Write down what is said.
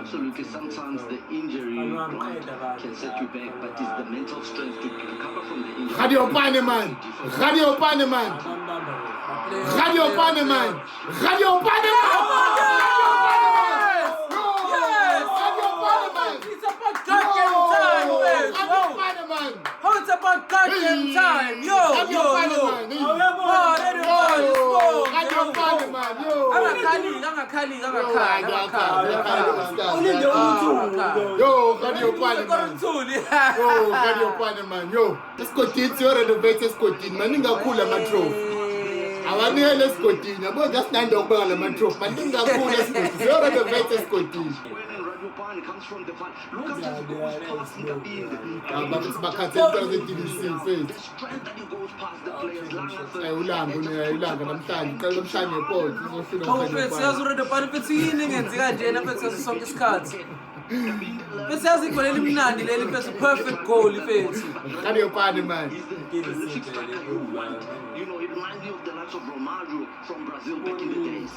Absolutely. Sometimes the injury can set you back, but it's the mental strength to recover from the injury. Radio Paneman. Radio Paneman. Radio Paneman. Radio Paneman. It's about goddamn time, man. How it's about goddamn time, yo. Yo, escotini siyorenovate escotini maningi kakhulu ama-trophy awanele escotini yabo just nanda ukubeka lama-trophy maningi kakhulu escotini siyorenovate escotini Comes from the front. Look at the goes past Nkabinde. The strength that he goes past the players. ulanga namhlanje uqala namhlanje ePort uzofika Mfethu yazurede pani mfethu yini ngenzeka njena mfethu sonke isikhathi. Mfethu yazigolele imnandi leli mfethu perfect goal mfethu. Radio Paneman. You know, it reminds me of the likes of Romario from Brazil back in the days.